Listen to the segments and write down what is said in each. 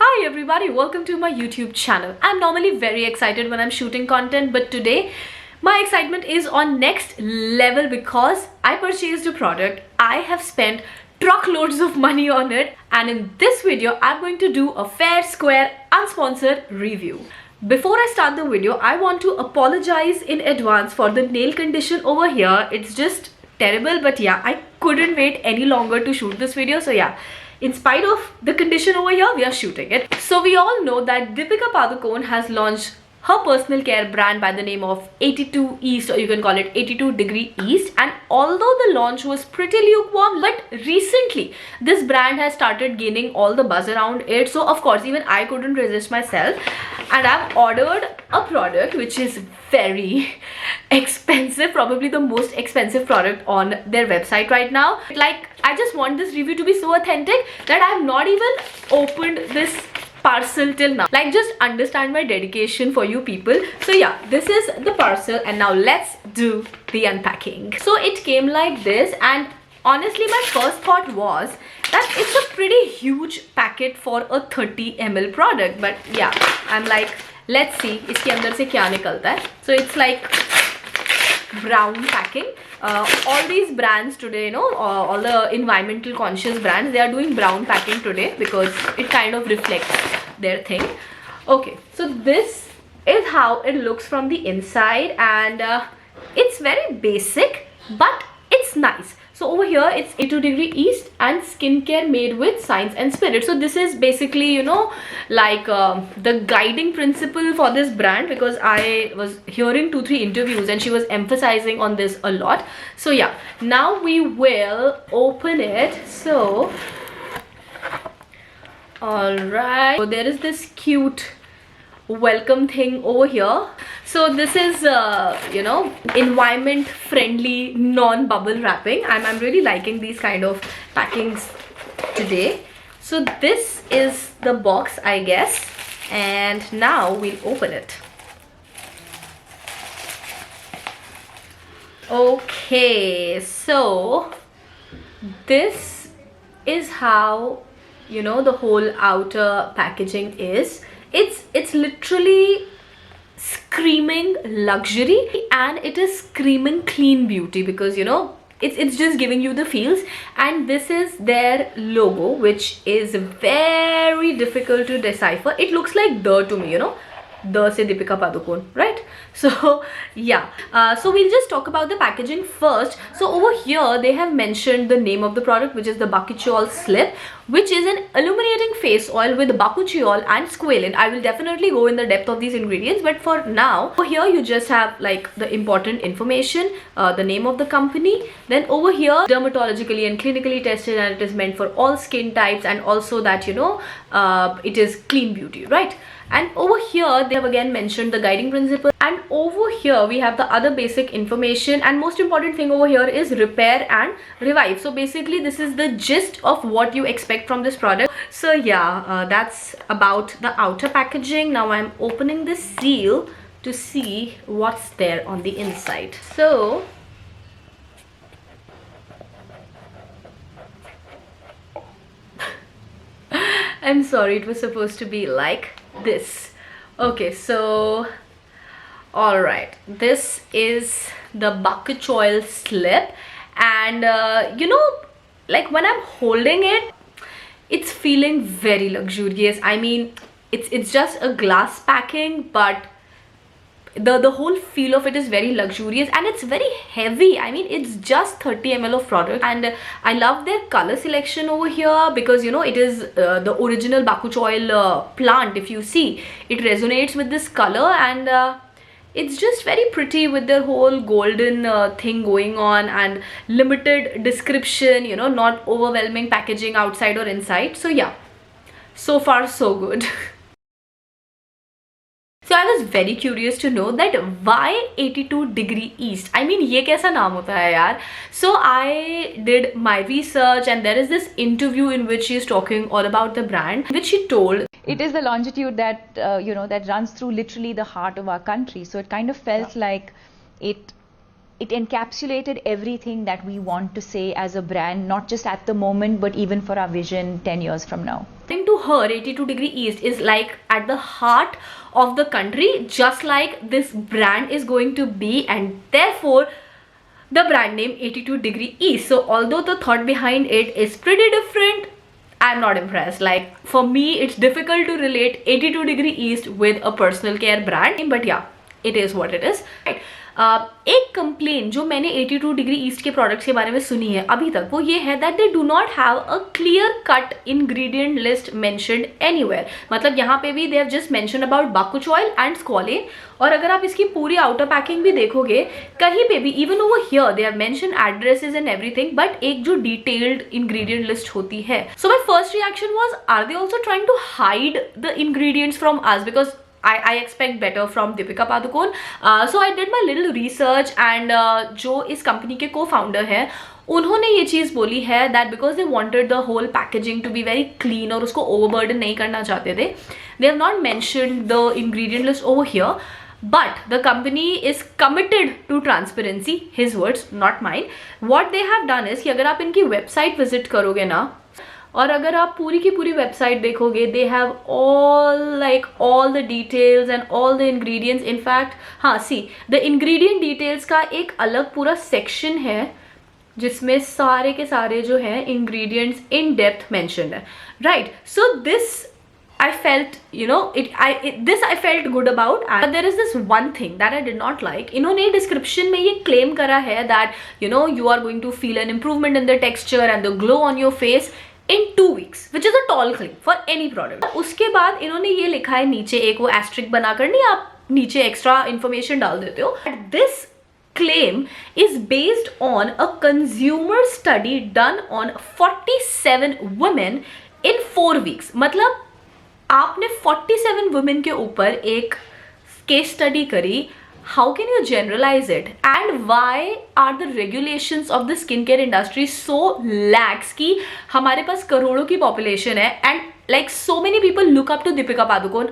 Hi everybody, welcome to my YouTube channel. I'm normally very excited when I'm shooting content, but today my excitement is on next level because I purchased a product. I have spent truckloads of money on it, and in this video I'm going to do a fair, square, unsponsored review. Before I start the video, I want to apologize in advance for the nail condition over here. It's just terrible, but yeah, I couldn't wait any longer to shoot this video, so yeah. In spite of the condition over here, we are shooting it. So we all know that Deepika Padukone has launched her personal care brand by the name of 82 East, or you can call it 82° East. And although the launch was pretty lukewarm, but recently this brand has started gaining all the buzz around it. So of course, even I couldn't resist myself, and I've ordered a product which is very expensive, probably the most expensive product on their website right now. Like, I just want this review to be so authentic that I have not even opened this parcel till now. Like, just understand my dedication for you people. So yeah, this is the parcel, and now let's do the unpacking. So it came like this, and honestly my first thought was that it's a pretty huge packet for a 30 ml product, but yeah, I'm like, let's see iske andar se kya nikalta hai. So it's like brown packing. All these brands today, you know, all the environmental conscious brands, they are doing brown packing today because it kind of reflects their thing. Okay, so this is how it looks from the inside, and it's very basic, but it's nice. So over here it's 82° East and skincare made with science and spirit. So this is basically, you know, like the guiding principle for this brand, because I was hearing 2-3 interviews and she was emphasizing on this a lot. So yeah, now we will open it. So alright, so there is this cute welcome thing over here. So this is you know, environment friendly non-bubble wrapping. I'm really liking these kind of packings today. So this is the box, I guess, and now we'll open it. Okay, so this is how, you know, the whole outer packaging is. It's literally screaming luxury, and it is screaming clean beauty, because, you know, it's just giving you the feels. And this is their logo, which is very difficult to decipher. It looks like the to me, you know, the se Deepika Padukone, right? So yeah, so we'll just talk about the packaging first. So over here they have mentioned the name of the product, which is the Bakuchiol Slip, which is an illuminating face oil with bakuchiol and squalane. I will definitely go in the depth of these ingredients, but for now over here you just have like the important information, the name of the company. Then over here, dermatologically and clinically tested, and it is meant for all skin types, and also that, you know, it is clean beauty, right? And over here they have again mentioned the guiding principle, and over here we have the other basic information, and most important thing over here is repair and revive. So basically this is the gist of what you expect from this product. So yeah, that's about the outer packaging. Now I'm opening the seal to see what's there on the inside. So I'm sorry, it was supposed to be like this. Okay, so all right, this is the Bakuchiol Slip, and you know, like when I'm holding it, it's feeling very luxurious. I mean, it's just a glass packing, but the whole feel of it is very luxurious, and it's very heavy. I mean, it's just 30 ml of product, and I love their color selection over here, because, you know, it is the original Bakuchiol plant. If you see, it resonates with this color, and it's just very pretty with their whole golden thing going on, and limited description, you know, not overwhelming packaging outside or inside. So yeah, so far so good. So I was very curious to know that why 82° East. I mean, ये कैसा नाम होता है यार? So I did my research, and there is this interview in which she is talking all about the brand, which she told it is the longitude that you know, that runs through literally the heart of our country. So it kind of felt like it it encapsulated everything that we want to say as a brand, not just at the moment, but even for our vision 10 years from now. According to her, 82° East is like at the heart of the country, just like this brand is going to be, and therefore the brand name 82° East. So although the thought behind it is pretty different, I'm not impressed. Like, for me, it's difficult to relate 82° East with a personal care brand, but yeah, it is what it is. Right. एक complain जो मैंने 82° east के products के बारे में सुनी है अभी तक, वो ये है that they do not have a clear cut ingredient list mentioned anywhere. मतलब यहाँ पे भी they have just mention about bakuchiol and squalane, और अगर आप इसकी पूरी आउटर पैकिंग भी देखोगे कहीं पे भी, even over here they have mention addresses and everything, but एक जो डिटेल्ड इंग्रेडिएंट लिस्ट होती है. So my first reaction was, are they also trying to hide the ingredients from us, because I expect better from Deepika Padukone. So I did my little research, and जो इस company के co-founder हैं, उन्होंने ये चीज़ बोली है that because they wanted the whole packaging to be very clean और उसको overburden नहीं करना चाहते थे, they have not mentioned the ingredient list over here. But the company is committed to transparency. His words, not mine. What they have done is कि अगर आप इनकी website visit करोगे ना, और अगर आप पूरी की पूरी वेबसाइट देखोगे, they have all the details and all the ingredients. In fact हाँ, सी द इंग्रेडिएंट डिटेल्स का एक अलग पूरा सेक्शन है जिसमें सारे के सारे जो हैं इंग्रेडिएंट्स इन डेप्थ मेंशन्ड है. Right. So this I felt, this I felt good about. But there is this one thing that I did not like. इन्होंने description में ये claim करा है that you are going to feel an improvement in the texture and the glow on your face in 2 weeks, which is a tall claim for any product. उसके बाद इन्होंने ये लिखा है नीचे, एक वो asterisk बनाकर, नहीं आप नीचे extra information डाल देते हो. This claim is based on a consumer study done on 47 women in 4 weeks. मतलब आपने 47 वुमेन के ऊपर एक केस स्टडी करी. How can you generalize it, and why are the regulations of the skin care industry so lax कि हमारे पास करोड़ों की पॉपुलेशन है and like so many people look up to Deepika Padukone.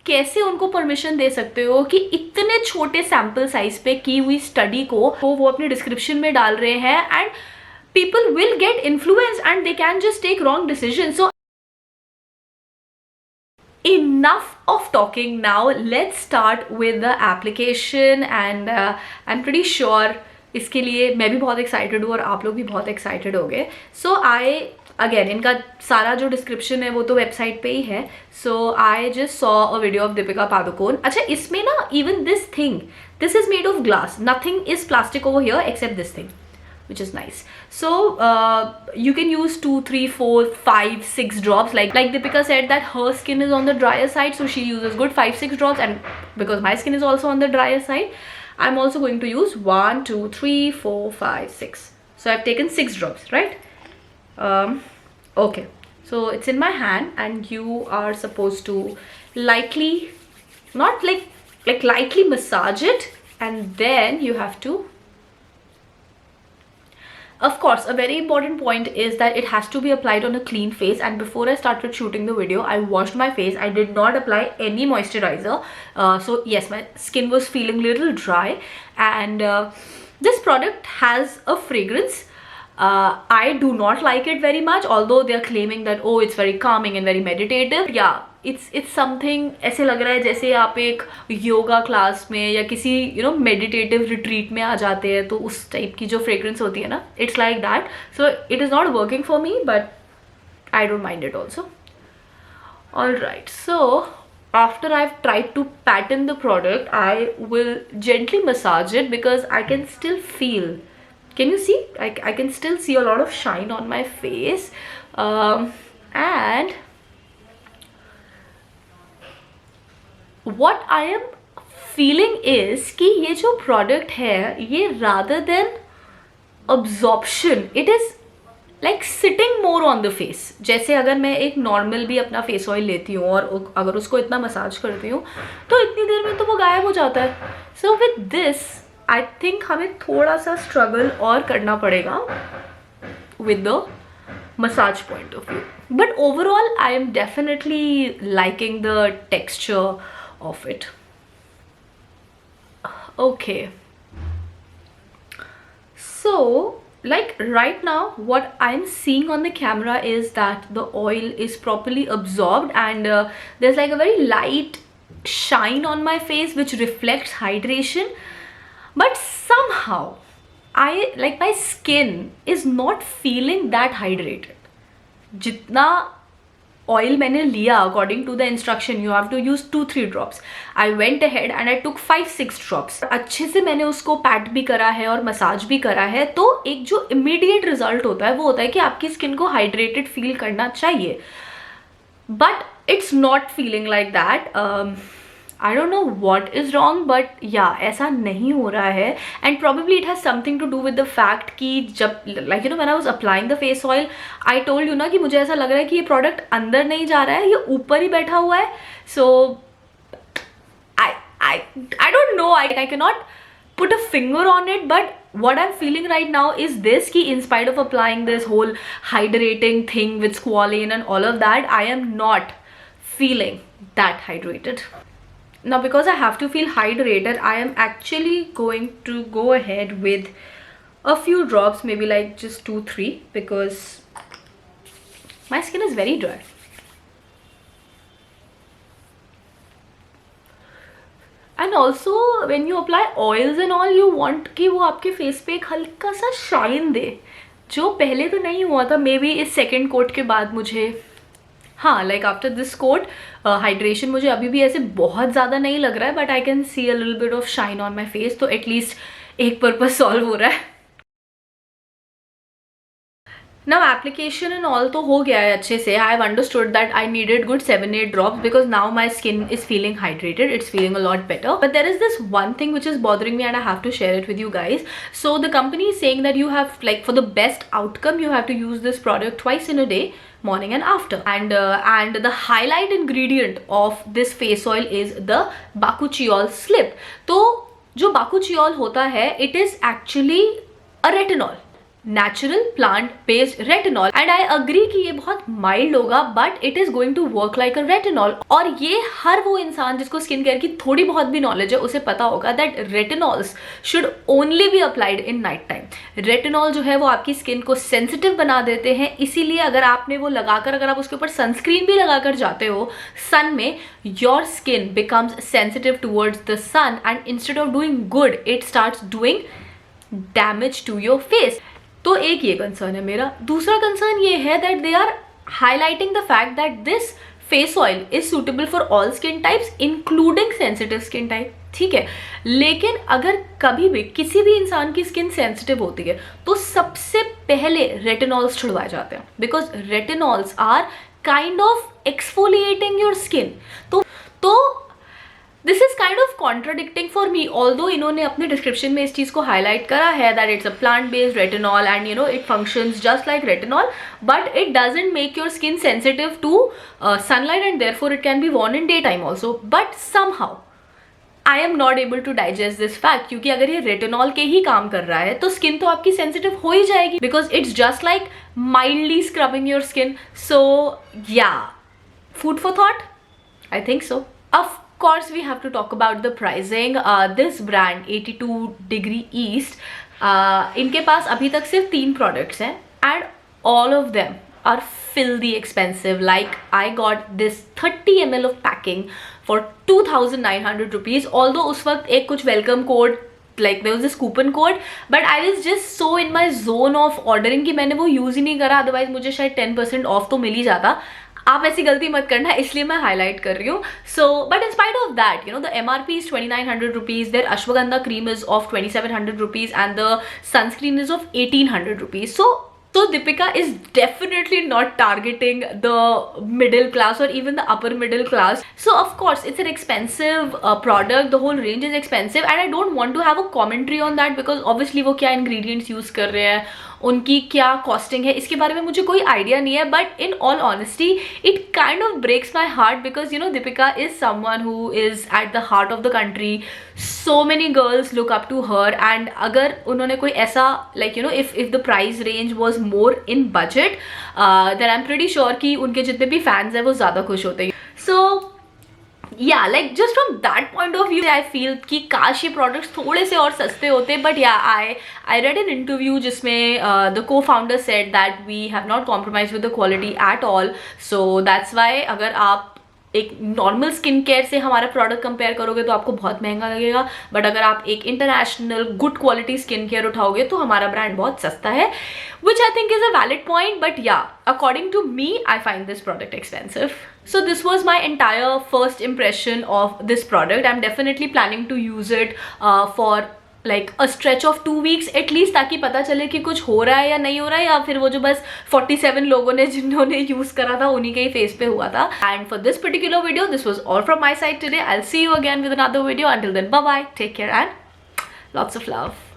कैसे उनको परमिशन दे सकते हो कि इतने छोटे सैम्पल साइज पे की हुई स्टडी को वो अपने डिस्क्रिप्शन में डाल रहे हैं, and people will get influence and they can just take wrong decision. So enough of talking, now let's start with the application, and I'm pretty sure इसके लिए मैं भी बहुत एक्साइटेड हूँ और आप लोग भी बहुत एक्साइटेड हो गए. सो आई अगेन, इनका सारा जो डिस्क्रिप्शन है वो तो वेबसाइट पे ही है. So I just saw a video of Deepika Padukone. अच्छा, इसमें ना even this is made of glass, nothing is plastic over here except this thing, which is nice. So you can use 2, 3, 4, 5, 6 drops. Like Deepika said that her skin is on the drier side, so she uses good 5, 6 drops, and because my skin is also on the drier side, I'm also going to use 1, 2, 3, 4, 5, 6. So I've taken 6 drops, right? Okay, so it's in my hand, and you are supposed to lightly, not like lightly massage it, and then you have to. Of course, a very important point is that it has to be applied on a clean face, and before I started shooting the video, I washed my face. I did not apply any moisturizer. So yes, my skin was feeling a little dry, and this product has a fragrance. I do not like it very much, although they are claiming that oh, it's very calming and very meditative. Yeah, it's something ऐसे लग रहा है जैसे आप एक yoga class में या किसी मेडिटेटिव रिट्रीट में आ जाते हैं, तो उस टाइप की जो फ्रेग्रेंस होती है ना, it's like that. So it is not working for me, but I don't mind it also. All right, so after I've tried to pattern the product, I will gently massage it because I can still feel, can you see, I can still see a lot of shine on my face, and what I am feeling is कि ये जो product है, ये rather than absorption, it is like sitting more on the face. जैसे अगर मैं एक normal भी अपना face oil लेती हूँ और अगर उसको इतना मसाज करती हूँ तो इतनी देर में तो वो गायब हो जाता है. So with this, I think हमें थोड़ा सा struggle और करना पड़ेगा with the massage point of view. But overall, I am definitely liking the texture of it. Okay, So like right now what I'm seeing on the camera is that the oil is properly absorbed, and there's like a very light shine on my face which reflects hydration. But somehow my skin is not feeling that hydrated. Jitna oil मैंने लिया according to the instruction, you have to use 2-3 drops. I went ahead and I took 5-6 drops. अच्छे से मैंने उसको PAT भी करा है और मसाज भी करा है, तो एक जो immediate result होता है वो होता है कि आपकी स्किन को hydrated फील करना चाहिए. But it's not feeling like that. I don't know what is wrong, but yeah, ऐसा नहीं हो रहा है. And probably it has something to do with the fact कि जब like you know when I was applying the face oil, I told you ना कि मुझे ऐसा लग रहा है कि ये product अंदर नहीं जा रहा है, ये ऊपर ही बैठा हुआ है. So I don't know, I cannot put a finger on it, but what I'm feeling right now is this कि in spite of applying this whole hydrating thing with squalane and all of that, I am not feeling that hydrated. Now because I have to feel hydrated, I am actually going to go ahead with a few drops, maybe like just 2-3, because my skin is very dry. And also when you apply oils and all, you want कि वो आपके face पे एक हल्का सा shine दे, जो पहले तो नहीं हुआ था. मे बी इस सेकेंड कोट के बाद मुझे, हाँ like after this coat hydration मुझे अभी भी ऐसे बहुत ज़्यादा नहीं लग रहा है, but I can see a little bit of shine on my face. तो एटलीस्ट एक पर्पज सॉल्व हो रहा है. नाउ एप्लीकेशन एंड ऑल तो हो गया है अच्छे से. I have understood that I needed good 7-8 drops because now my skin is feeling hydrated. It's feeling a lot better. But there is this one thing which is bothering me and I have to share it with you guys. So the company is saying that you have like for the best outcome you have to use this product twice in a day, morning and after. And the highlight ingredient of this face oil is the Bakuchiol Slip. तो जो Bakuchiol होता है, it is actually a retinol, natural plant based retinol. And I agree कि ये बहुत mild होगा, but it is going to work like a retinol. और ये हर वो इंसान जिसको स्किन केयर की थोड़ी बहुत भी नॉलेज है उसे पता होगा that retinols should only be applied in night time. Retinol जो है वो आपकी स्किन को सेंसिटिव बना देते हैं, इसीलिए अगर आपने वो लगाकर, अगर आप उसके ऊपर सनस्क्रीन भी लगाकर जाते हो सन में, your skin becomes sensitive towards the sun and instead of doing good it starts doing damage to your face. तो एक ये कंसर्न है मेरा. दूसरा कंसर्न ये है that they are highlighting the fact that this face oil is suitable for all skin types including sensitive skin type. ठीक है, लेकिन अगर कभी भी किसी भी इंसान की स्किन सेंसिटिव होती है तो सबसे पहले रेटिनॉल्स छुड़वाए जाते हैं, because retinols are kind of exfoliating your skin. तो this is kind of contradicting for me, although इन्होंने अपने डिस्क्रिप्शन में इस चीज़ को हाईलाइट करा है that it's a plant based retinol and you know it functions just like retinol, but it doesn't make your skin sensitive to sunlight and therefore it can be worn in day time also. But somehow I am not able to digest this fact, क्योंकि अगर ये retinol के ही काम कर रहा है तो skin तो आपकी सेंसिटिव हो ही जाएगी, because it's just like mildly scrubbing your skin. So yeah, food for thought, I think so. Of course we have to talk about the pricing. This brand 82° East, इनके पास अभी तक सिर्फ 3 products हैं and all of them are filthy expensive. Like I got this 30 ml of packing for 2,900 rupees. Although उस वक्त एक कुछ welcome code, like there was this coupon code, but I was just so in my zone of ordering कि मैंने वो use ही नहीं करा, otherwise मुझे शायद 10% ऑफ तो मिल ही जाता. आप ऐसी गलती मत करना, इसलिए मैं हाईलाइट कर रही हूँ. So but in spite of that, you know, the MRP is 2,900 rupees, their ashwagandha cream is of 2,700 rupees and the sunscreen is of 1,800 rupees. So Deepika is definitely not targeting the middle class or even the upper middle class. So of course it's an expensive product, the whole range is expensive and I don't want to have a commentary on that because obviously वो क्या ingredients use कर रहे हैं, उनकी क्या costing है, इसके बारे में मुझे कोई आइडिया नहीं है. But in all honesty it kind of breaks my heart because you know Deepika is someone who is at the heart of the country. So many girls look up to her and अगर उन्होंने कोई ऐसा like you know if the price range was more in budget then I am pretty sure कि उनके जितने भी fans हैं वो ज़्यादा खुश होते हैं. सो या like just from that point of view I feel कि काश ये प्रोडक्ट्स थोड़े से और सस्ते होते. But yeah I read an interview जिसमें the co founder said that we have not compromise with the quality at all. So that's why अगर आप एक नॉर्मल स्किन केयर से हमारा प्रोडक्ट कंपेयर करोगे तो आपको बहुत महंगा लगेगा. बट अगर आप एक international good quality skin care उठाओगे तो हमारा ब्रांड बहुत सस्ता है, which I think is a valid point. But yeah, according to me, I find this product expensive. So this was my entire first impression of this product. I'm definitely planning to use it for like a stretch of 2 weeks at least, ताकि पता चले कि कुछ हो रहा है या नहीं हो रहा है, या फिर वो जो बस 47 लोगों ने जिन्होंने यूज करा था उन्हीं के ही फेस पे हुआ था. And for this particular video, this was all from my side today. I'll see you again with another video. Until then, bye bye, take care and lots of love.